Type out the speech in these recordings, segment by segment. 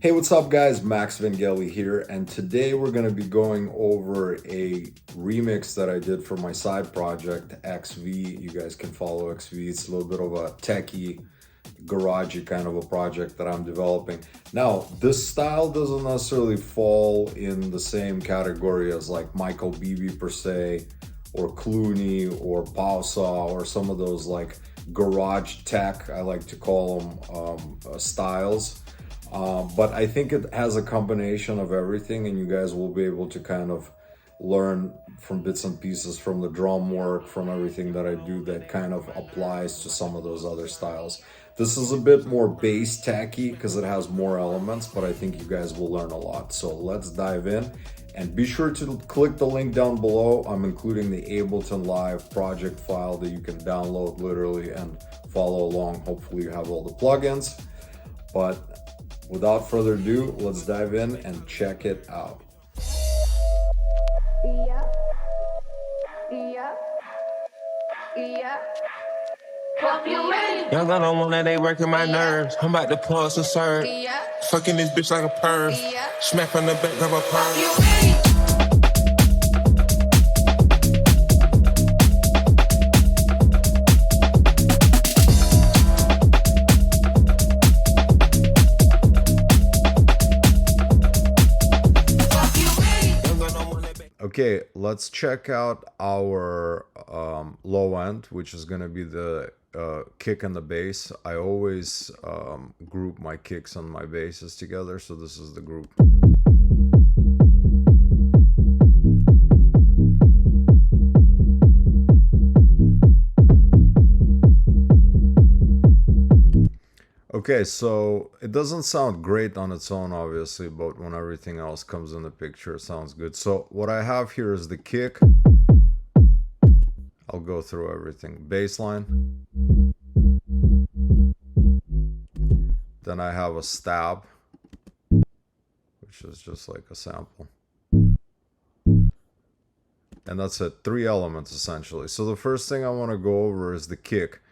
Hey, what's up, guys? Max Vangeli here, and today we're going to be going over a remix that I did for my side project, XV. You guys can follow XV. It's a little bit of a techie, garagey kind of a project that I'm developing. Now, this style doesn't necessarily fall in the same category as like Michael Bibi per se, or Clooney, or PWSA, or some of those like garage tech, I like to call them, styles. But I think it has a combination of everything, and you guys will be able to kind of learn from bits and pieces from the drum work, from everything that I do that kind of applies to some of those other styles. This is a bit more bass tacky because it has more elements, but I think you guys will learn a lot. So let's dive in, and be sure to click the link down below. I'm including the Ableton Live project file that you can download literally and follow along. Hopefully you have all the plugins. But without further ado, let's dive in and check it out. Yeah, yeah, yeah. Young gun on one that they working my nerves. I'm about to pull some serve. Yeah. Fucking this bitch like a perv. Yeah. Smack from the back of a perv. Okay, let's check out our low end, which is going to be the kick and the bass. I always group my kicks and my basses together, so this is the group. Okay, so it doesn't sound great on its own, obviously, but when everything else comes in the picture, it sounds good. So what I have here is the kick. I'll go through everything. Bass line. Then I have a stab, which is just like a sample. And that's it. 3 elements, essentially. So the first thing I want to go over is the kick.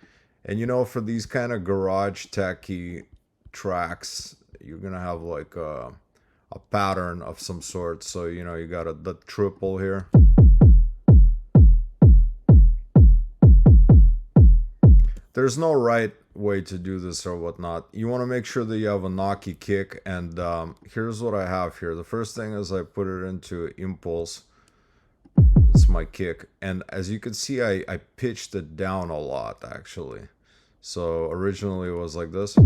And you know, for these kind of garage techy tracks, you're gonna have like a pattern of some sort. So you know, you got the triple here. There's no right way to do this or whatnot. You want to make sure that you have a knocky kick. And here's what I have here. The first thing is I put it into impulse. It's my kick, and as you can see, I pitched it down a lot actually. So originally it was like this.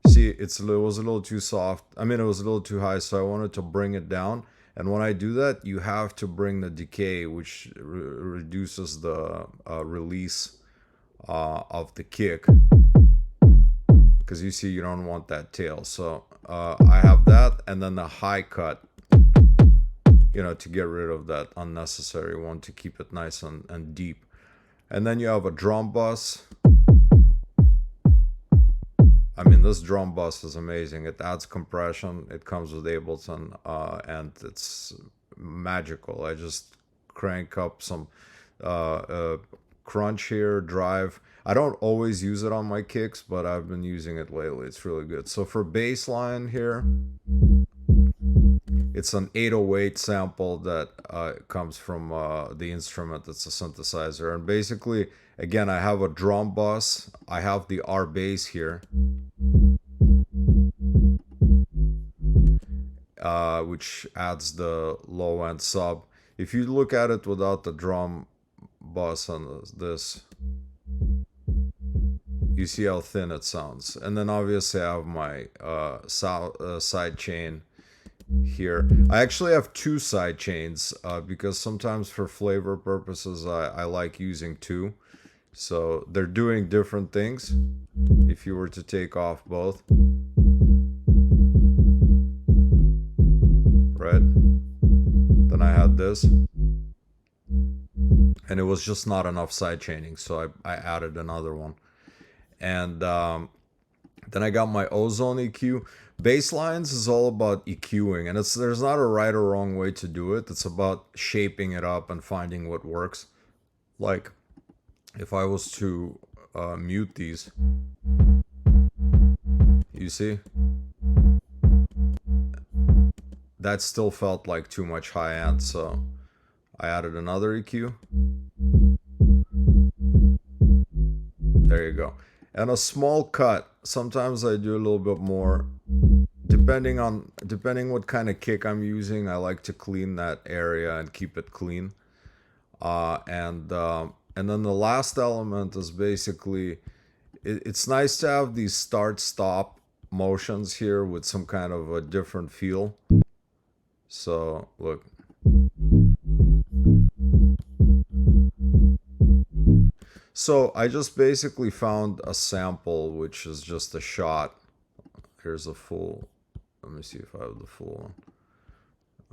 See, it was a little too soft. I mean, it was a little too high, so I wanted to bring it down. And when I do that, you have to bring the decay, which reduces the release of the kick, because you see, you don't want that tail. So I have that, and then the high cut, you know, to get rid of that unnecessary one, to keep it nice and deep. And then you have a drum bus. I mean, this drum bus is amazing. It adds compression. It comes with Ableton, and it's magical. I just crank up some crunch here, drive. I don't always use it on my kicks, but I've been using it lately. It's really good. So for bass line here, it's an 808 sample that comes from the instrument. That's a synthesizer. And basically, again, I have a drum bus. I have the R bass here, which adds the low end sub. If you look at it without the drum bus and this, you see how thin it sounds. And then obviously I have my side chain here. I actually have 2 side chains because sometimes for flavor purposes I like using 2. So they're doing different things. If you were to take off both, right? Then I had this, and it was just not enough side chaining, so I added another one. And then I got my ozone EQ. Basslines is all about EQing, and there's not a right or wrong way to do it. It's about shaping it up and finding what works. Like if I was to mute these, you see, that still felt like too much high end, so I added another EQ. There you go. And a small cut. Sometimes I do a little bit more. Depending what kind of kick I'm using, I like to clean that area and keep it clean. And then the last element is basically, it's nice to have these start-stop motions here with some kind of a different feel. So look. So I just basically found a sample, which is just a shot. Here's a full. Let me see if I have the full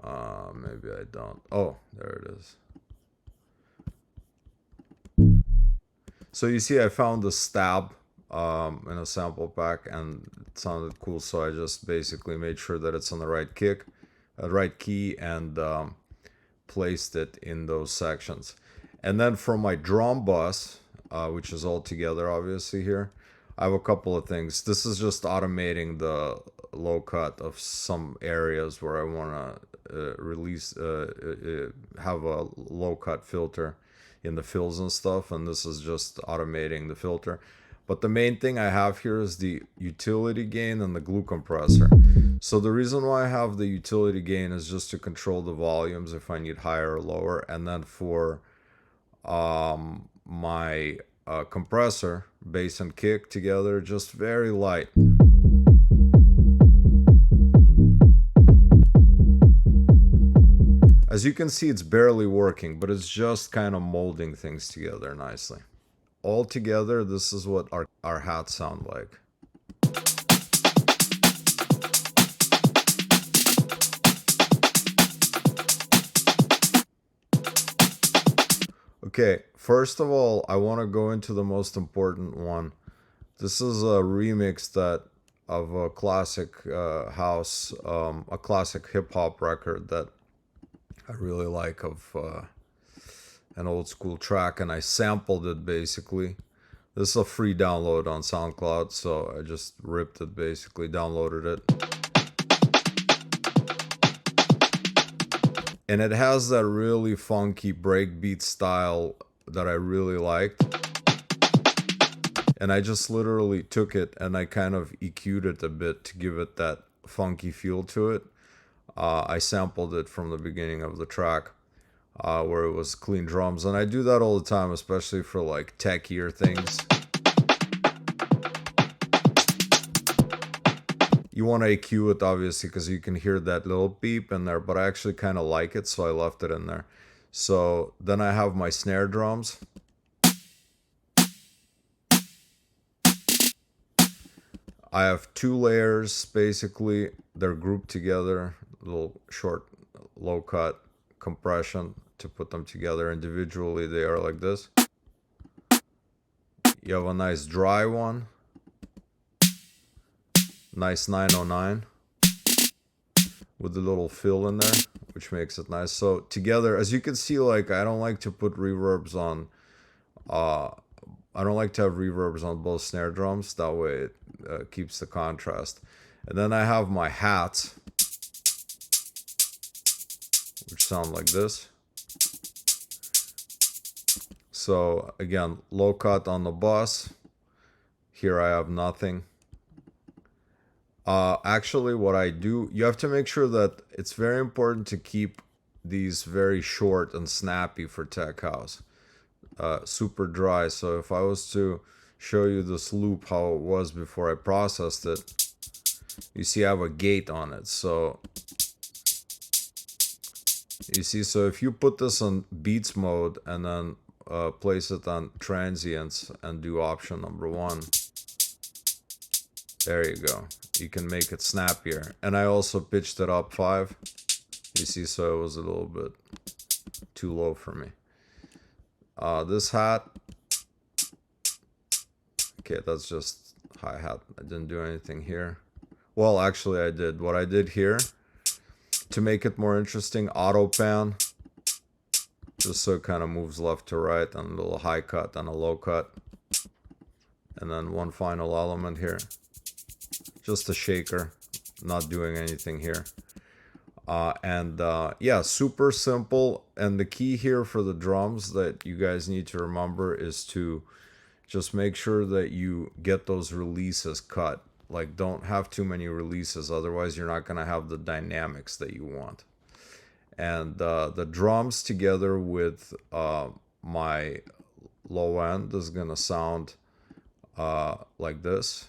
one. Maybe I don't. Oh, there it is. So you see I found a stab in a sample pack, and it sounded cool, so I just basically made sure that it's on the right kick, right key, and placed it in those sections. And then from my drum bus, which is all together obviously here, I have a couple of things. This is just automating the low cut of some areas where I want to have a low cut filter in the fills and stuff, and this is just automating the filter. But the main thing I have here is the utility gain and the glue compressor. So the reason why I have the utility gain is just to control the volumes if I need higher or lower, and then for my compressor, bass and kick together, just very light. As you can see, it's barely working, but it's just kind of molding things together nicely. All together, this is what our hats sound like. Okay, first of all, I want to go into the most important one. This is a remix of a classic house, a classic hip hop record that I really like, of an old school track, and I sampled it basically. This is a free download on SoundCloud, so I just ripped it basically, downloaded it. And it has that really funky breakbeat style that I really liked. And I just literally took it and I kind of EQ'd it a bit to give it that funky feel to it. I sampled it from the beginning of the track where it was clean drums. And I do that all the time, especially for like techier things. You want to EQ it obviously because you can hear that little beep in there, but I actually kind of like it, so I left it in there. So then I have my snare drums. I have two layers basically. They're grouped together, little short low cut compression to put them together. Individually they are like this. You have a nice dry one. Nice 909 with the little fill in there, which makes it nice. So together, as you can see, like I don't like to put reverbs on I don't like to have reverbs on both snare drums, that way it keeps the contrast. And then I have my hats, which sound like this. So again, low cut on the bus. Here I have nothing. Actually, what I do, you have to make sure that it's very important to keep these very short and snappy for tech house. Super dry. So if I was to show you this loop, how it was before I processed it, you see I have a gate on it. So you see, so if you put this on beats mode and then place it on transients and do option number 1, there you go. You can make it snappier. And I also pitched it up 5. You see, so it was a little bit too low for me. This hat. Okay, that's just hi-hat. I didn't do anything here. Well, actually I did. What I did here, to make it more interesting, auto pan. Just so it kind of moves left to right, and a little high cut and a low cut. And then one final element here. Just a shaker, not doing anything here. Yeah, super simple. And the key here for the drums that you guys need to remember is to just make sure that you get those releases cut. Like, don't have too many releases, otherwise you're not going to have the dynamics that you want. And the drums together with my low end is going to sound like this.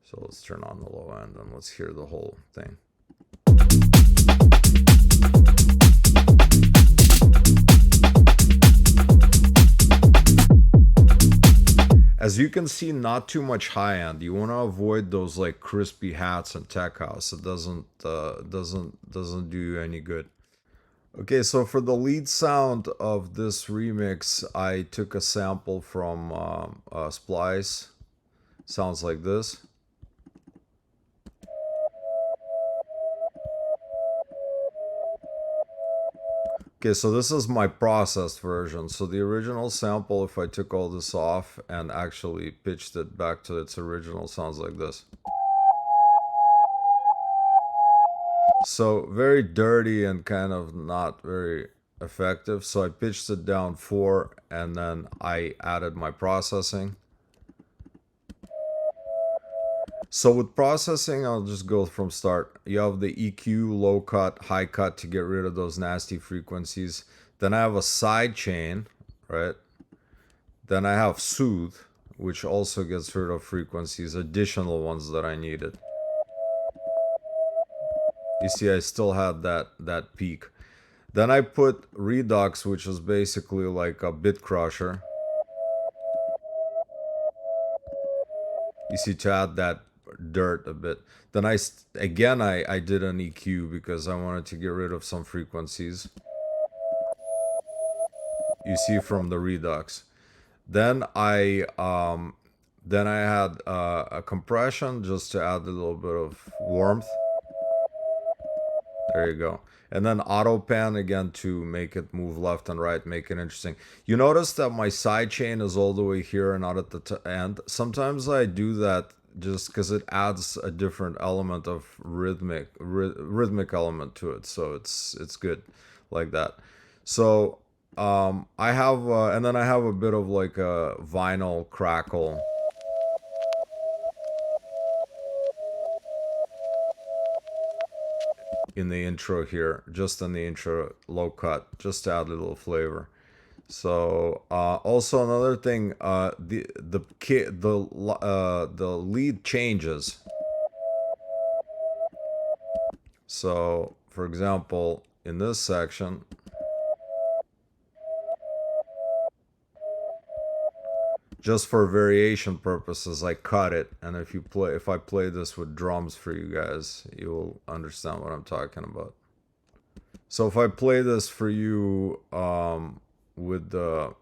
So let's turn on the low end and let's hear the whole thing. As you can see, not too much high end. You want to avoid those like crispy hats and tech house. It doesn't do you any good. Okay, so for the lead sound of this remix, I took a sample from Splice. Sounds like this. Okay, so this is my processed version. So the original sample, if I took all this off and actually pitched it back to its original, sounds like this. So very dirty and kind of not very effective. So I pitched it down 4 and then I added my processing. So with processing, I'll just go from start. You have the EQ, low cut, high cut to get rid of those nasty frequencies. Then I have a side chain, right? Then I have soothe, which also gets rid of frequencies, additional ones that I needed. You see, I still had that peak. Then I put redux, which is basically like a bit crusher. You see, to add that dirt a bit. Then I did an EQ because I wanted to get rid of some frequencies. You see from the redux. Then I had a compression just to add a little bit of warmth. There you go. And then auto pan again to make it move left and right, make it interesting. You notice that my side chain is all the way here and not at the end. Sometimes I do that just because it adds a different element of rhythmic element to it. So it's good like that. So I have and then I have a bit of like a vinyl crackle. In the intro here, just in the intro, low cut, just to add a little flavor. So also another thing, the lead changes. So for example, in this section, just for variation purposes, I cut it, and if I play this with drums for you guys, you'll understand what I'm talking about. So if I play this for you with the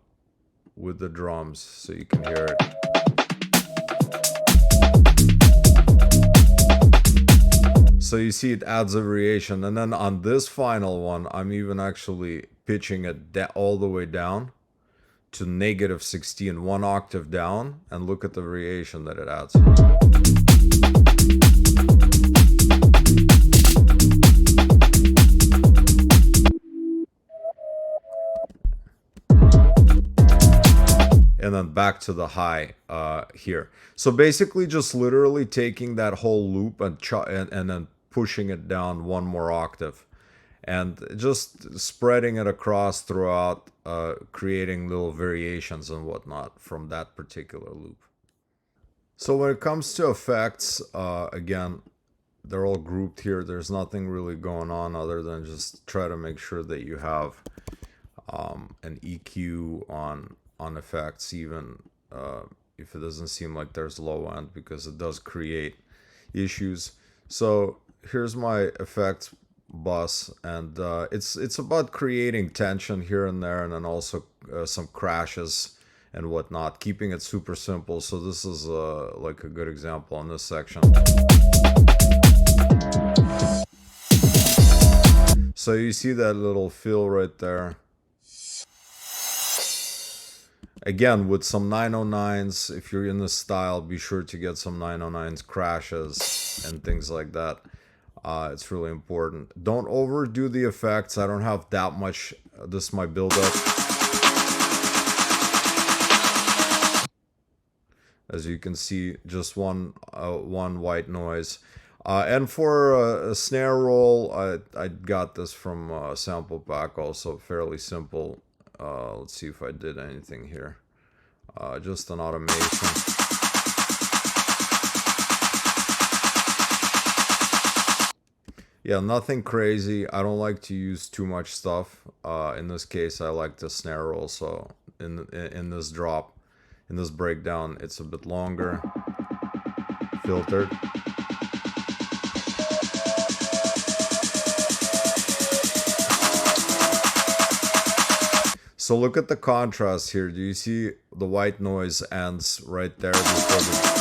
drums, so you can hear it. So you see it adds a variation, and then on this final one, I'm even actually pitching it all the way down to -16, 1 octave down, and look at the variation that it adds. And then back to the high here. So basically just literally taking that whole loop and then pushing it down 1 more octave. And just spreading it across throughout, creating little variations and whatnot from that particular loop. So when it comes to effects, again, they're all grouped here. There's nothing really going on other than just try to make sure that you have an EQ on effects, even if it doesn't seem like there's low end, because it does create issues. So here's my effects bus, and it's about creating tension here and there, and then also some crashes and whatnot, keeping it super simple. So this is like a good example on this section. So you see that little fill right there. Again, with some 909s, if you're in this style, be sure to get some 909s crashes and things like that. It's really important. Don't overdo the effects. I don't have that much. This is my build-up. As you can see, just one white noise. And for a snare roll, I got this from Sample Pack, also fairly simple. Let's see if I did anything here. Just an automation. Yeah, nothing crazy. I don't like to use too much stuff. In this case, I like the snare roll, so in this drop, in this breakdown, it's a bit longer, filtered. So look at the contrast here. Do you see the white noise ends right there before the...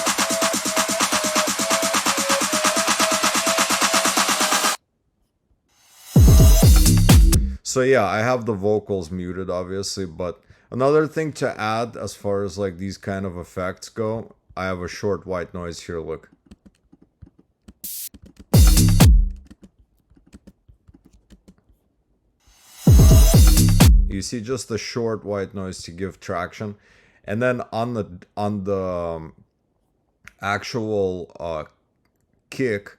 So yeah, I have the vocals muted obviously, but another thing to add as far as like these kind of effects go, I have a short white noise here, look. You see just a short white noise to give traction. And then on the actual kick,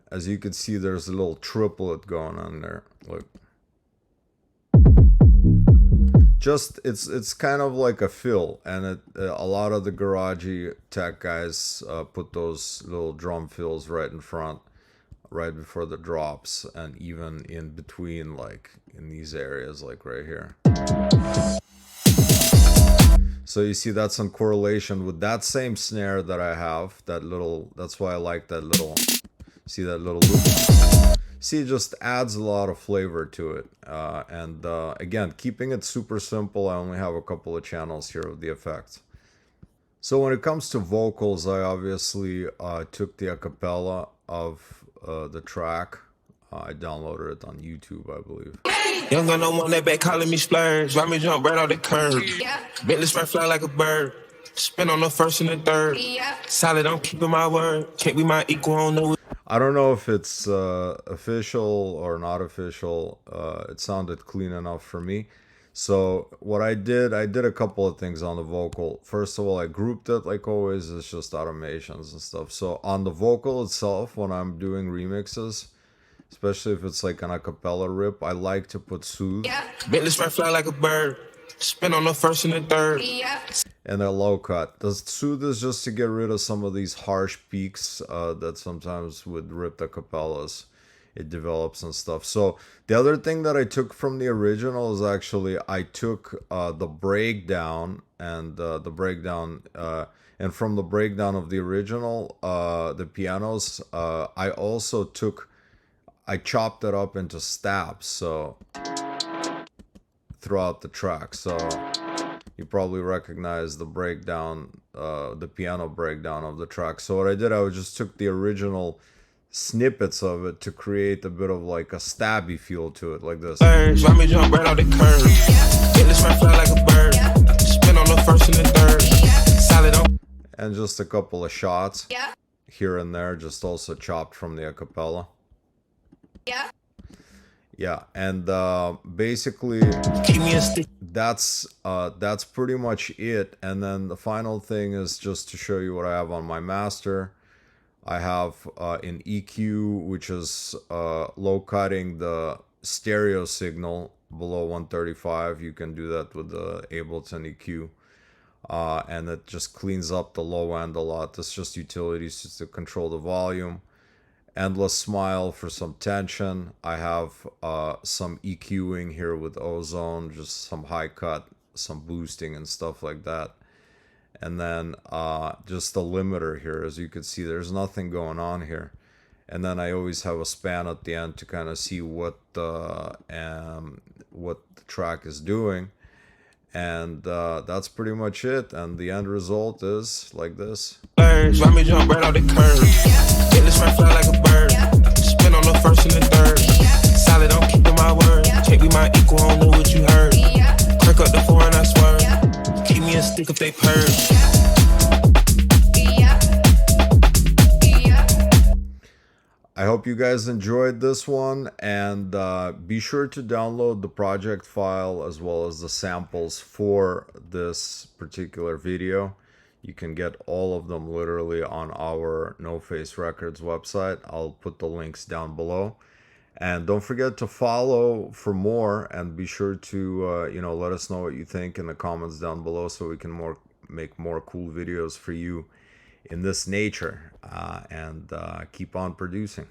as you can see, there's a little triplet going on there. Look. Just it's kind of like a fill, and a lot of the garagey tech guys put those little drum fills right in front, right before the drops, and even in between, like in these areas, like right here. So you see that's in correlation with that same snare that I have, that little, that's why I like that little, see that little loop? See, it just adds a lot of flavor to it. And again, keeping it super simple, I only have a couple of channels here of the effects. So when it comes to vocals, I obviously took the acapella of the track. I downloaded it on YouTube, I believe. Young Gunna on that back calling me splurge. Why me jump right off the curb? Yeah. Bentley spread fly like a bird. Spin on the first and the third. Yeah. Solid, I'm keeping my word. Can't be my equal, I don't know. I don't know if it's official or not official. It sounded clean enough for me. So what I did a couple of things on the vocal. First of all, I grouped it like always. It's just automations and stuff. So on the vocal itself, when I'm doing remixes, especially if it's like an acapella rip, I like to put soothe. Yeah. Bentley spread fly like a bird. Spin on the first and the third. Yeah. And a low cut. The soothe is just to get rid of some of these harsh peaks that sometimes with ripped acapellas it develops and stuff. So the other thing that I took from the original is actually I took the breakdown and and from the breakdown of the original, the pianos, I chopped it up into stabs, so throughout the track. So you probably recognize the breakdown, the piano breakdown of the track. So what I did, I just took the original snippets of it to create a bit of like a stabby feel to it, like this. Why me jump right off the curb? Bentley spread fly like a bird. Spin on the first and the third. Solid on. And just a couple of shots Yeah. here and there, just also chopped from the acapella. Yeah. Yeah, and basically Keep me a stick. that's pretty much it. And then the final thing is just to show you what I have on my master. I have an EQ, which is low cutting the stereo signal below 135. You can do that with the Ableton EQ. And it just cleans up the low end a lot. That's just utilities just to control the volume. Endless Smile for some tension. I have some EQing here with Ozone, just some high cut, some boosting and stuff like that. And then just the limiter here. As you can see, there's nothing going on here. And then I always have a span at the end to kind of see what the track is doing. And that's pretty much it. And the end result is like this. Why me jump right off the curb? Bentley spread fly like a bird. Spin on the first and the third. Solid, I'm keeping my word. Can't be my equal, I don't know what you heard. Crack up the four and I swerve. Keep me a stick if they purge. I hope you guys enjoyed this one, and be sure to download the project file as well as the samples for this particular video. You can get all of them literally on our NoFace Records website. I'll put the links down below. And don't forget to follow for more, and be sure to let us know what you think in the comments down below, so we can make more cool videos for you in this nature, and keep on producing.